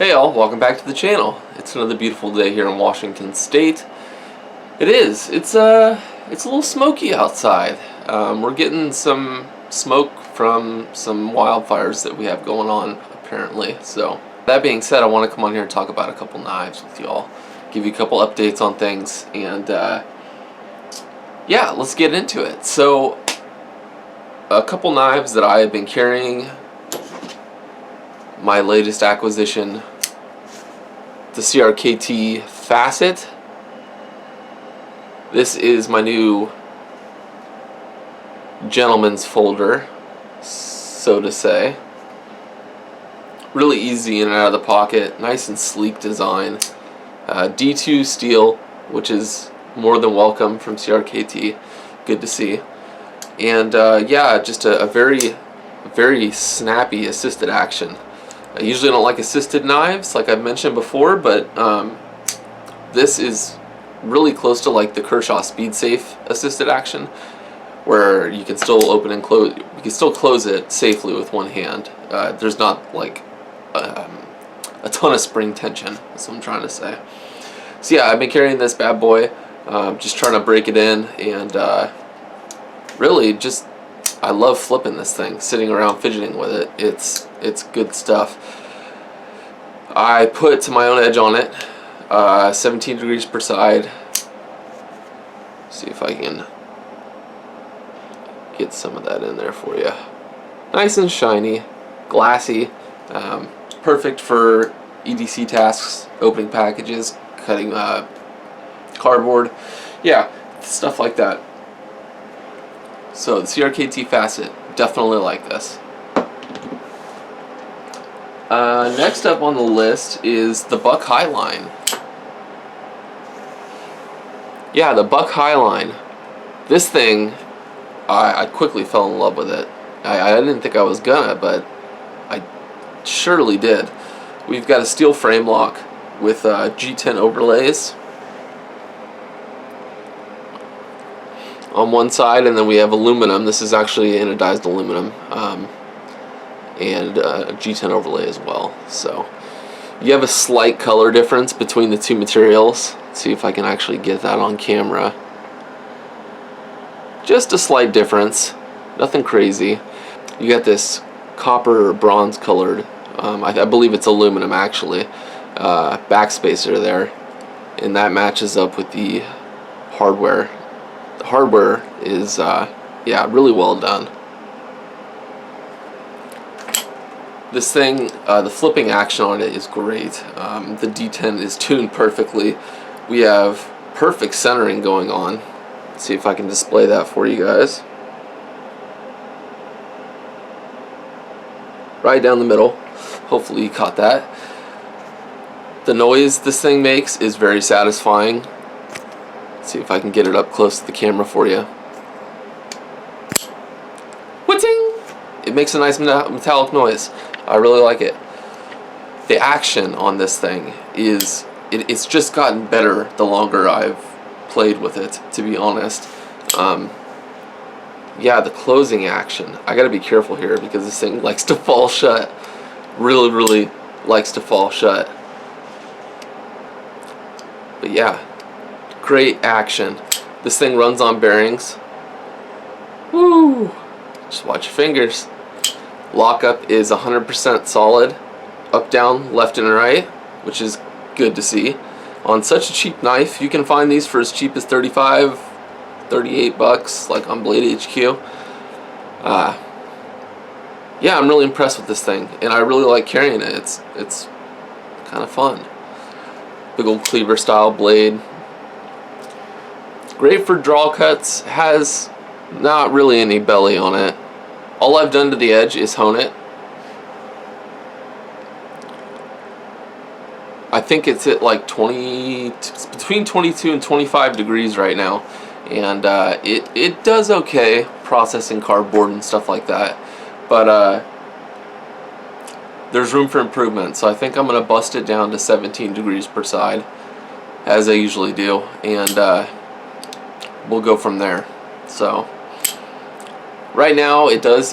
Hey all, welcome back to the channel. It's another beautiful day here in Washington State. It is. It's a little smoky outside. We're getting some smoke from some wildfires that we have going on apparently. So that being said, I want to come on here and talk about a couple knives with y'all. Give you a couple updates on things and yeah, let's get into it. So a couple knives that I have been carrying. My latest acquisition, the CRKT Facet. This is my new gentleman's folder, so to say. Really easy in and out of the pocket, nice and sleek design. D2 steel, which is more than welcome from CRKT. Good to see. And yeah, just a very snappy assisted action. I usually don't like assisted knives, like I've mentioned before, but this is really close to like the Kershaw Speed Safe assisted action, where you can still open and close. You can still close it safely with one hand. There's not like a ton of spring tension. That's what I'm trying to say. So yeah, I've been carrying this bad boy, just trying to break it in, and really just. I love flipping this thing, sitting around fidgeting with it. It's good stuff. I put To My Own Edge on it, 17 degrees per side. See if I can get some of that in there for you. Nice and shiny, glassy, perfect for EDC tasks, opening packages, cutting cardboard, yeah, stuff like that. So the CRKT Facet, definitely like this. Next up on the list is the Buck Highline. Yeah, the Buck Highline. This thing, I quickly fell in love with it. I didn't think I was gonna, but I surely did. We've got a steel frame lock with G10 overlays on one side, and then we have aluminum. This is actually anodized aluminum, and a G10 overlay as well. So you have a slight color difference between the two materials. Let's see if I can actually get that on camera. Just a slight difference, nothing crazy. You got this copper or bronze colored, I believe it's aluminum actually, backspacer there, and that matches up with the hardware. The hardware is, yeah, really well done. This thing, the flipping action on it is great. The D10 is tuned perfectly. We have perfect centering going on. Let's see if I can display that for you guys. Right down the middle. Hopefully you caught that. The noise this thing makes is very satisfying. See if I can get it up close to the camera for you. Whiting! It makes a nice metallic noise. I really like it. The action on this thing is, it's just gotten better the longer I've played with it, to be honest. Yeah, the closing action. I gotta be careful here because this thing likes to fall shut. Really likes to fall shut. But yeah. Great action. This thing runs on bearings. Woo! Just watch your fingers. Lockup is 100% solid. Up, down, left, and right, which is good to see. On such a cheap knife, you can find these for as cheap as $35, $38, like on Blade HQ. Yeah, I'm really impressed with this thing, and I really like carrying it. It's kind of fun. Big old cleaver style blade. Great for draw cuts, has not really any belly on it. All I've done to the edge is hone it. I think it's at like between 22 and 25 degrees right now, and it does okay processing cardboard and stuff like that, but there's room for improvement, so I think I'm gonna bust it down to 17 degrees per side, as I usually do, and we'll go from there. So right now it does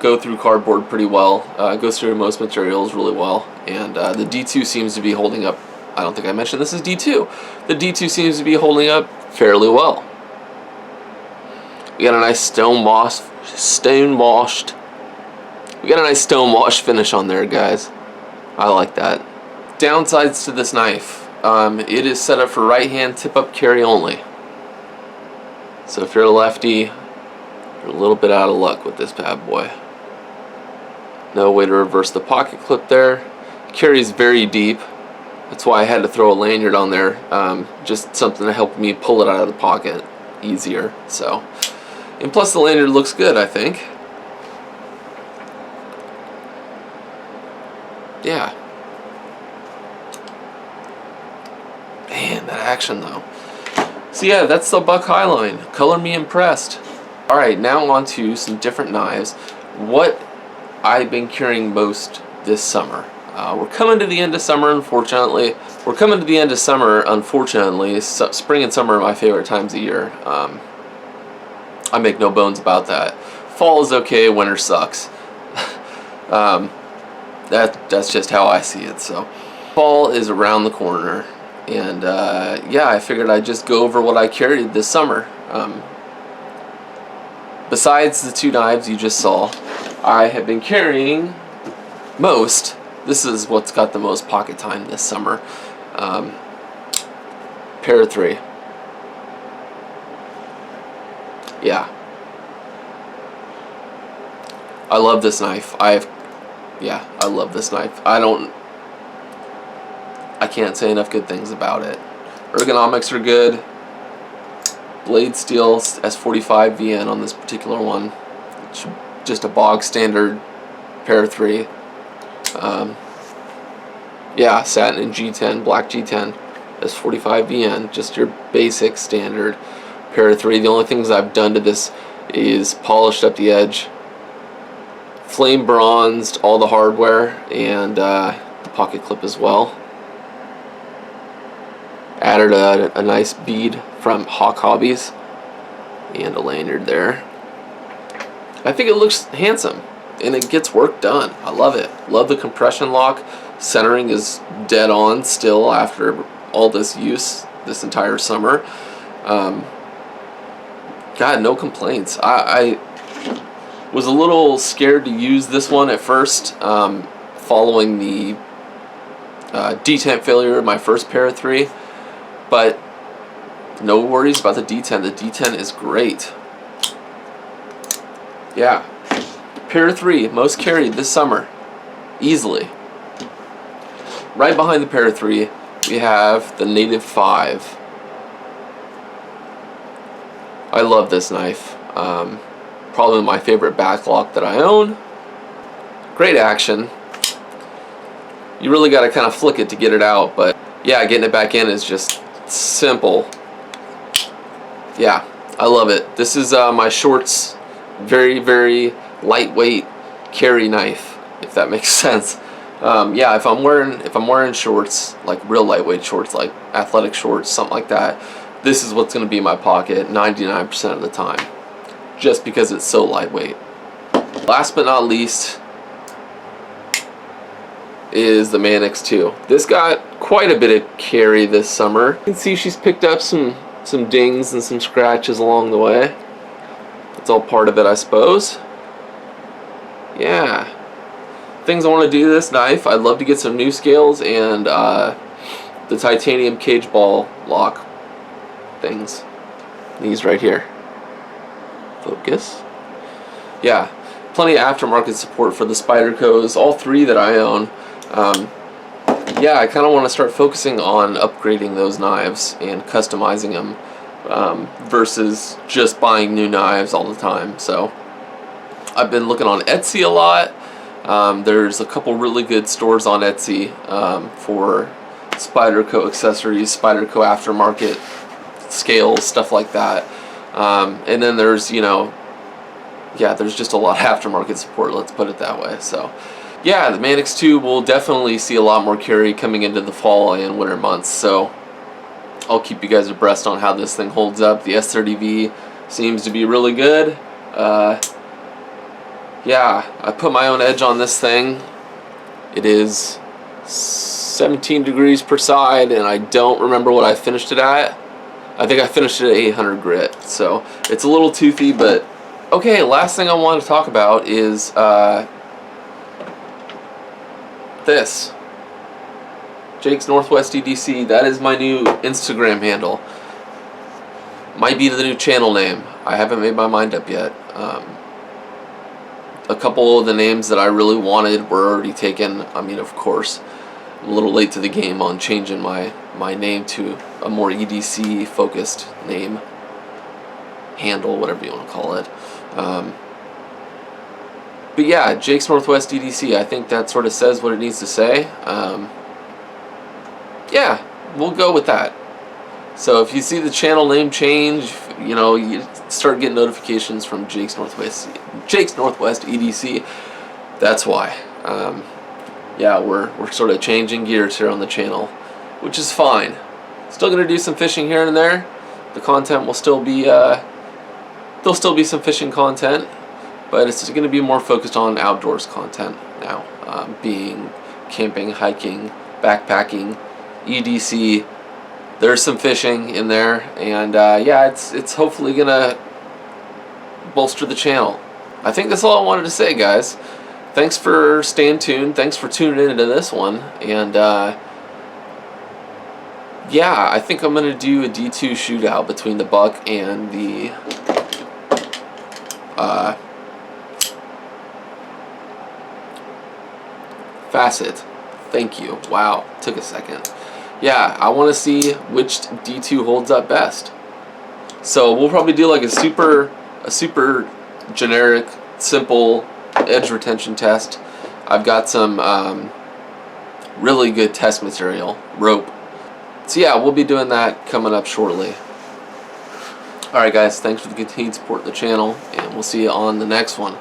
go through cardboard pretty well. Goes through most materials really well. And the D2 seems to be holding up. I don't think I mentioned this is D2. The D2 seems to be holding up fairly well. We got a nice stone washed finish on there, guys. I like that. Downsides to this knife. It is set up for right hand tip up carry only. So if you're a lefty, you're a little bit out of luck with this bad boy. No way to reverse the pocket clip there. Carries very deep. That's why I had to throw a lanyard on there. Just something to help me pull it out of the pocket easier. So, and plus the lanyard looks good, I think. Yeah. Man, that action though. So yeah, that's the Buck Highline. Color me impressed. Alright, now on to some different knives. What I've been carrying most this summer. We're coming to the end of summer, unfortunately. Spring and summer are my favorite times of year. I make no bones about that. Fall is okay, winter sucks. That's just how I see it. So, fall is around the corner. And yeah, I figured I'd just go over what I carried this summer. Besides the two knives you just saw, I have been carrying most. This is what's got the most pocket time this summer. Para 3. Yeah. I love this knife. I love this knife. I can't say enough good things about it. Ergonomics are good. Blade steel S45 VN on this particular one. It's just a bog standard Para 3. Yeah, satin and G10, black G10, S45 VN, just your basic standard Para 3. The only things I've done to this is polished up the edge, flame bronzed all the hardware, and the pocket clip as well. Added a nice bead from Hawk Hobbies and a lanyard there. I think it looks handsome and it gets work done. I love it. Love the compression lock. Centering is dead on still after all this use this entire summer. God, no complaints. I was a little scared to use this one at first, following the detent failure of my first Para 3, but no worries about the detent. The detent is great. Yeah. Para 3, most carried this summer, easily. Right behind the Para 3, we have the Native 5. I love this knife. Probably my favorite backlock that I own. Great action. You really got to kind of flick it to get it out, but yeah, getting it back in is just simple. Yeah, I love it. This is my shorts, very, very lightweight carry knife, if that makes sense. Yeah, if I'm wearing shorts, like real lightweight shorts, like athletic shorts, something like that, this is what's going to be in my pocket 99% of the time, just because it's so lightweight. Last but not least is the Manix 2. This got quite a bit of carry this summer. You can see she's picked up some dings and some scratches along the way. It's all part of it, I suppose. Yeah. Things I want to do to this knife, I'd love to get some new scales and the titanium cage ball lock things. These right here. Focus. Yeah. Plenty of aftermarket support for the Spydercos, all three that I own. Yeah, I kind of want to start focusing on upgrading those knives and customizing them versus just buying new knives all the time. So I've been looking on Etsy a lot. There's a couple really good stores on Etsy for Spyderco accessories, Spyderco aftermarket scales, stuff like that. And then there's, yeah, there's just a lot of aftermarket support, let's put it that way. So yeah, the Manix 2 will definitely see a lot more carry coming into the fall and winter months. So I'll keep you guys abreast on how this thing holds up. The S30V seems to be really good. yeah, I put my own edge on this thing. It is 17 degrees per side, and I don't remember what I finished it at. I think I finished it at 800 grit, so it's a little toothy, but okay. Last thing I want to talk about is this. Jake's Northwest EDC. That is my new Instagram handle. Might be the new channel name. I haven't made my mind up yet. A couple of the names that I really wanted were already taken. I mean, of course, I'm a little late to the game on changing my name to a more EDC focused name, handle, whatever you want to call it. But yeah, Jake's Northwest EDC. I think that sort of says what it needs to say. Yeah, we'll go with that. So if you see the channel name change, you know, you start getting notifications from Jake's Northwest EDC. That's why. Yeah, we're sort of changing gears here on the channel, which is fine. Still gonna do some fishing here and there. The content will still be there'll still be some fishing content, but it's gonna be more focused on outdoors content now, being camping, hiking, backpacking, EDC. There's some fishing in there, and yeah, it's hopefully gonna bolster the channel. I think that's all I wanted to say, guys. Thanks for staying tuned. Thanks for tuning into this one, and yeah, I think I'm gonna do a D2 shootout between the buck and the Facet. Thank you. Wow, took a second. Yeah, I want to see which D2 holds up best. So we'll probably do like a super generic, simple edge retention test. I've got some really good test material, rope. So yeah, we'll be doing that coming up shortly. Alright guys, thanks for the continued support of the channel, and we'll see you on the next one.